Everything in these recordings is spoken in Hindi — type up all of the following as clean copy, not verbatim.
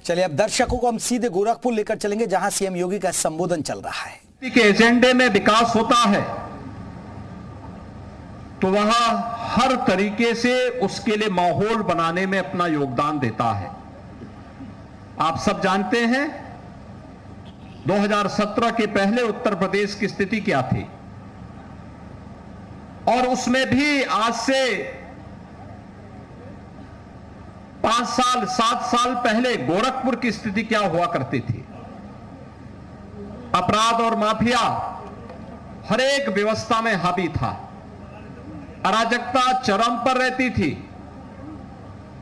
चलिए अब दर्शकों को हम सीधे गोरखपुर लेकर चलेंगे, जहां सीएम योगी का संबोधन चल रहा है। के एजेंडे में विकास होता है तो वह हर तरीके से उसके लिए माहौल बनाने में अपना योगदान देता है। आप सब जानते हैं 2017 के पहले उत्तर प्रदेश की स्थिति क्या थी, और उसमें भी आज से 5 साल 7 साल पहले गोरखपुर की स्थिति क्या हुआ करती थी। अपराध और माफिया हर एक व्यवस्था में हावी था, अराजकता चरम पर रहती थी।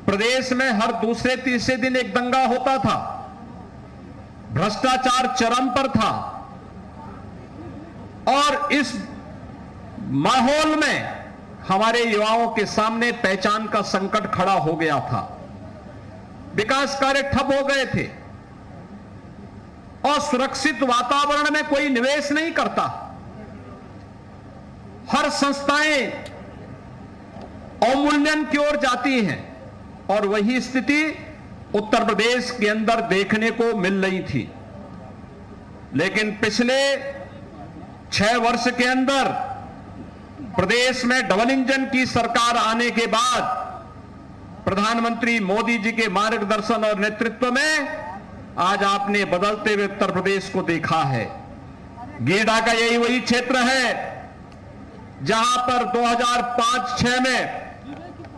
प्रदेश में हर दूसरे तीसरे दिन एक दंगा होता था, भ्रष्टाचार चरम पर था, और इस माहौल में हमारे युवाओं के सामने पहचान का संकट खड़ा हो गया था। विकास कार्य ठप हो गए थे और सुरक्षित वातावरण में कोई निवेश नहीं करता। हर संस्थाएं अवमूल्यन की ओर जाती हैं, और वही स्थिति उत्तर प्रदेश के अंदर देखने को मिल रही थी। लेकिन पिछले 6 वर्ष के अंदर प्रदेश में डबल इंजन की सरकार आने के बाद प्रधानमंत्री मोदी जी के मार्गदर्शन और नेतृत्व में आज आपने बदलते हुए उत्तर प्रदेश को देखा है। गीडा का यही वही क्षेत्र है जहां पर 2005-6 में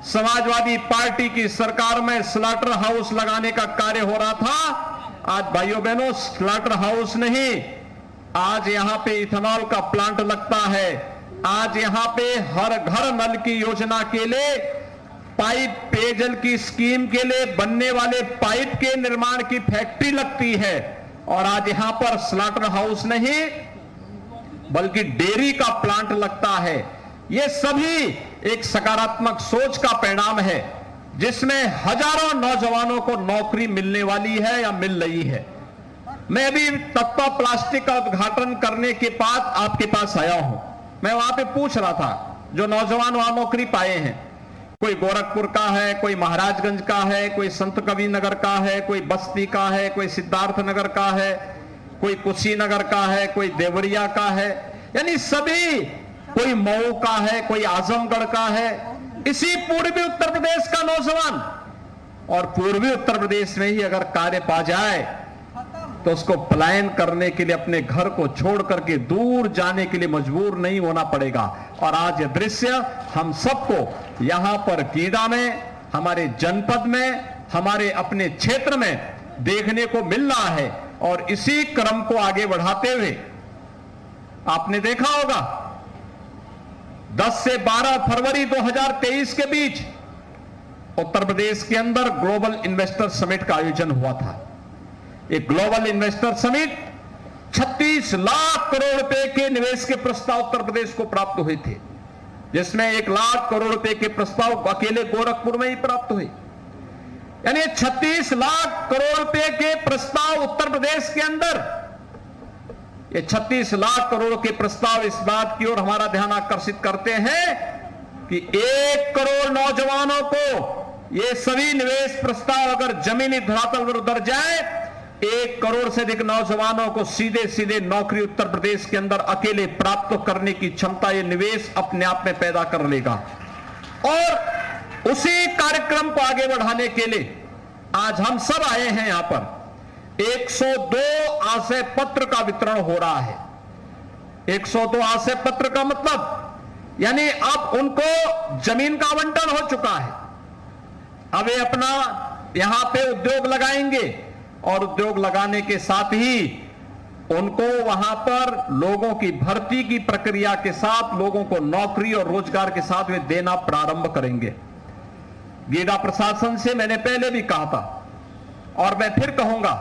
समाजवादी पार्टी की सरकार में स्लॉटर हाउस लगाने का कार्य हो रहा था। आज भाइयों बहनों, स्लॉटर हाउस नहीं, आज यहां पे इथेनॉल का प्लांट लगता है। आज यहां पे हर घर नल की योजना के लिए, पाइप पेयजल की स्कीम के लिए बनने वाले पाइप के निर्माण की फैक्ट्री लगती है। और आज यहां पर स्लॉटर हाउस नहीं बल्कि डेयरी का प्लांट लगता है। ये सभी एक सकारात्मक सोच का परिणाम है, जिसमें हजारों नौजवानों को नौकरी मिलने वाली है या मिल रही है। मैं भी तत्वा प्लास्टिक का उद्घाटन करने के बाद आपके पास आया हूं। मैं वहां पे पूछ रहा था, जो नौजवान वहां नौकरी पाए हैं, कोई गोरखपुर का है, कोई महाराजगंज का है, कोई संत कबीर नगर का है, कोई बस्ती का है, कोई सिद्धार्थ नगर का है, कोई कुशीनगर का है, कोई देवरिया का है, यानी सभी, कोई मऊ का है, कोई आजमगढ़ का है। इसी पूर्वी उत्तर प्रदेश का नौजवान, और पूर्वी उत्तर प्रदेश में ही अगर कार्य पा जाए तो उसको पलायन करने के लिए अपने घर को छोड़ करके दूर जाने के लिए मजबूर नहीं होना पड़ेगा। और आज यह दृश्य हम सबको यहां पर गीडा में, हमारे जनपद में, हमारे अपने क्षेत्र में देखने को मिल रहा है। और इसी क्रम को आगे बढ़ाते हुए आपने देखा होगा 10 से 12 फरवरी 2023 के बीच उत्तर प्रदेश के अंदर ग्लोबल इन्वेस्टर समिट का आयोजन हुआ था। एक global investor summit 36 lakh crore रुपए के निवेश के प्रस्ताव उत्तर प्रदेश को प्राप्त हुए थे, जिसमें 1 लाख करोड़ रुपए के प्रस्ताव अकेले गोरखपुर में ही प्राप्त हुए। यानी 36 लाख करोड़ रुपए के प्रस्ताव उत्तर प्रदेश के अंदर। ये 36 लाख करोड़ के प्रस्ताव इस बात की ओर हमारा ध्यान आकर्षित करते हैं कि 1 करोड़ नौजवानों को ये सभी निवेश प्रस्ताव अगर जमीनी धरातल पर उतर जाए, 1 करोड़ से अधिक नौजवानों को सीधे सीधे नौकरी उत्तर प्रदेश के अंदर अकेले प्राप्त करने की क्षमता ये निवेश अपने आप में पैदा कर लेगा। और उसी कार्यक्रम को आगे बढ़ाने के लिए आज हम सब आए हैं। यहां पर 102 आशय पत्र का वितरण हो रहा है। 102 आशय पत्र का मतलब यानी अब उनको जमीन का आवंटन हो चुका है। अब ये अपना यहां पे उद्योग लगाएंगे, और उद्योग लगाने के साथ ही उनको वहां पर लोगों की भर्ती की प्रक्रिया के साथ लोगों को नौकरी और रोजगार के साथ वे देना प्रारंभ करेंगे। गीडा प्रशासन से मैंने पहले भी कहा था और मैं फिर कहूंगा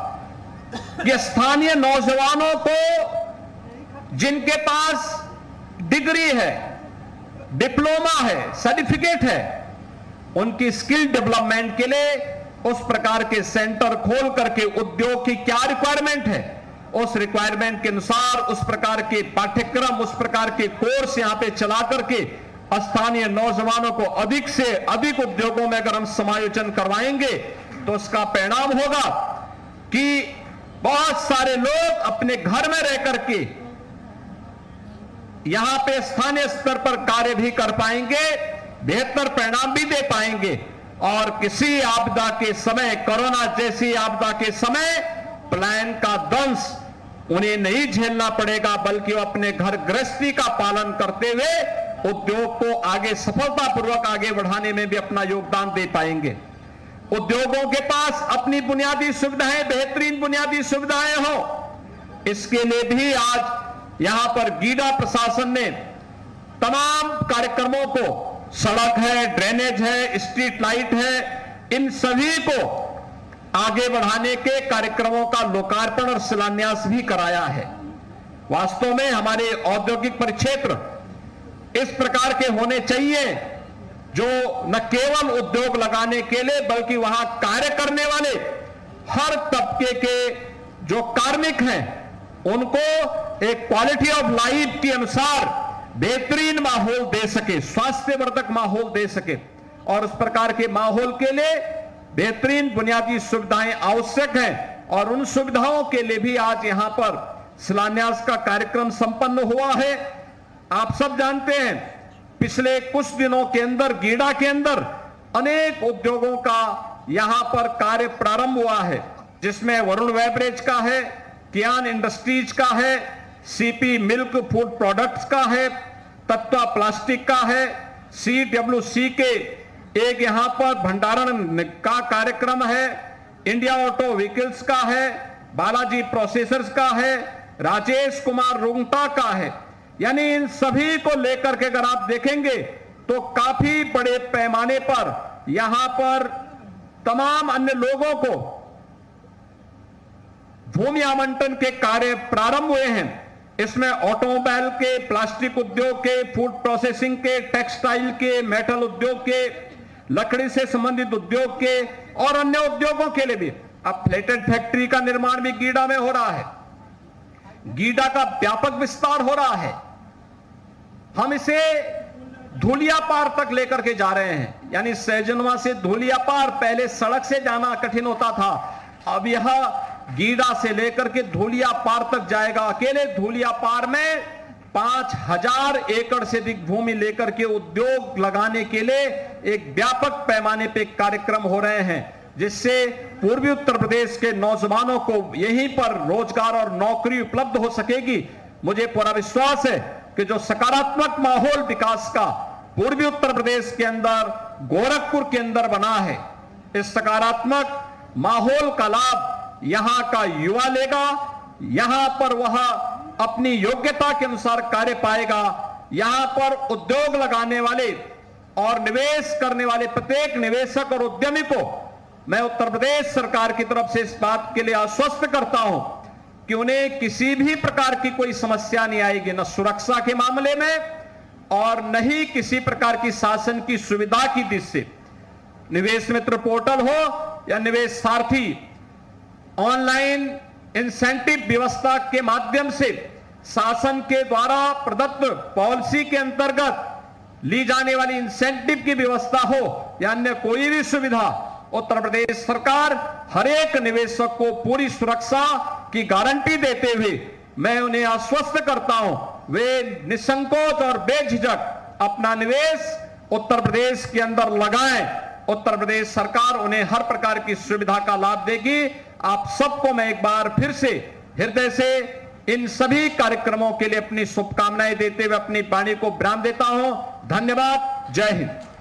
कि स्थानीय नौजवानों को जिनके पास डिग्री है, डिप्लोमा है, सर्टिफिकेट है, उनकी स्किल डेवलपमेंट के लिए उस प्रकार के सेंटर खोल करके उद्योग की क्या रिक्वायरमेंट है, उस रिक्वायरमेंट के अनुसार उस प्रकार के पाठ्यक्रम, उस प्रकार के कोर्स यहां पे चला करके स्थानीय नौजवानों को अधिक से अधिक उद्योगों में अगर हम समायोजन करवाएंगे तो उसका परिणाम होगा कि बहुत सारे लोग अपने घर में रह करके यहां पे स्थानीय स्तर पर कार्य भी कर पाएंगे, बेहतर परिणाम भी दे पाएंगे और किसी आपदा के समय, कोरोना जैसी आपदा के समय प्लान का दंश उन्हें नहीं झेलना पड़ेगा, बल्कि वो अपने घर गृहस्थी का पालन करते हुए उद्योग को आगे सफलतापूर्वक आगे बढ़ाने में भी अपना योगदान दे पाएंगे। उद्योगों के पास अपनी बुनियादी सुविधाएं, बेहतरीन बुनियादी सुविधाएं हो, इसके लिए भी आज यहां पर गीडा प्रशासन ने तमाम कार्यक्रमों को, सड़क है, ड्रेनेज है, स्ट्रीट लाइट है, इन सभी को आगे बढ़ाने के कार्यक्रमों का लोकार्पण और शिलान्यास भी कराया है। वास्तव में हमारे औद्योगिक परिक्षेत्र इस प्रकार के होने चाहिए जो न केवल उद्योग लगाने के लिए बल्कि वहां कार्य करने वाले हर तबके के जो कार्मिक हैं उनको एक क्वालिटी ऑफ लाइफ के अनुसार बेहतरीन माहौल दे सके, स्वास्थ्यवर्धक माहौल दे सके और उस प्रकार के माहौल के लिए बेहतरीन बुनियादी सुविधाएं आवश्यक हैं और उन सुविधाओं के लिए भी आज यहां पर शिलान्यास का कार्यक्रम संपन्न हुआ है। आप सब जानते हैं पिछले कुछ दिनों के अंदर गीडा के अंदर अनेक उद्योगों का यहां पर कार्य प्रारंभ हुआ है, जिसमें वरुण बेवरेज का है, कियान इंडस्ट्रीज का है, सीपी मिल्क फूड प्रोडक्ट्स का है, तत्वा प्लास्टिक का है, CWC के एक यहां पर भंडारण का कार्यक्रम है, इंडिया ऑटो व्हीकल्स का है, बालाजी प्रोसेसर्स का है, राजेश कुमार रुंगटा का है। यानी इन सभी को लेकर के अगर आप देखेंगे तो काफी बड़े पैमाने पर यहां पर तमाम अन्य लोगों को भूमि आवंटन के कार्य प्रारंभ हुए हैं। इसमें ऑटोमोबाइल के, प्लास्टिक उद्योग के, फूड प्रोसेसिंग के, टेक्सटाइल के, मेटल उद्योग के, लकड़ी से संबंधित उद्योग के और अन्य उद्योगों के लिए भी अब फ्लेटेड फैक्ट्री का निर्माण भी गीडा में हो रहा है। गीडा का व्यापक विस्तार हो रहा है। हम इसे धूलियापार तक लेकर के जा रहे हैं, यानी सैजनवा से धूलियापार, पहले सड़क से जाना कठिन होता था, अब यह गीडा से लेकर के धूलियापार तक जाएगा। अकेले धूलियापार में 5000 एकड़ से अधिक भूमि लेकर के उद्योग लगाने के लिए एक व्यापक पैमाने पे कार्यक्रम हो रहे हैं, जिससे पूर्वी उत्तर प्रदेश के नौजवानों को यहीं पर रोजगार और नौकरी उपलब्ध हो सकेगी। मुझे पूरा विश्वास है कि जो सकारात्मक माहौल विकास का पूर्वी उत्तर प्रदेश के अंदर, गोरखपुर के अंदर बना है, इस सकारात्मक माहौल का लाभ यहां का युवा लेगा। यहां पर वह अपनी योग्यता के अनुसार कार्य पाएगा। यहां पर उद्योग लगाने वाले और निवेश करने वाले प्रत्येक निवेशक और उद्यमी को मैं उत्तर प्रदेश सरकार की तरफ से इस बात के लिए आश्वस्त करता हूं कि उन्हें किसी भी प्रकार की कोई समस्या नहीं आएगी, न सुरक्षा के मामले में और न ही किसी प्रकार की शासन की सुविधा की दृष्टि से। निवेश मित्र पोर्टल हो या निवेश सारथी, ऑनलाइन इंसेंटिव व्यवस्था के माध्यम से शासन के द्वारा प्रदत्त पॉलिसी के अंतर्गत ली जाने वाली इंसेंटिव की व्यवस्था हो या अन्य कोई भी सुविधा, उत्तर प्रदेश सरकार हर एक निवेशक को पूरी सुरक्षा की गारंटी देते हुए मैं उन्हें आश्वस्त करता हूं, वे निसंकोच और बेझिझक अपना निवेश उत्तर प्रदेश के अंदर लगाएं। उत्तर प्रदेश सरकार उन्हें हर प्रकार की सुविधा का लाभ देगी। आप सबको मैं एक बार फिर से हृदय से इन सभी कार्यक्रमों के लिए अपनी शुभकामनाएं देते हुए अपनी वाणी को विराम देता हूं। धन्यवाद। जय हिंद।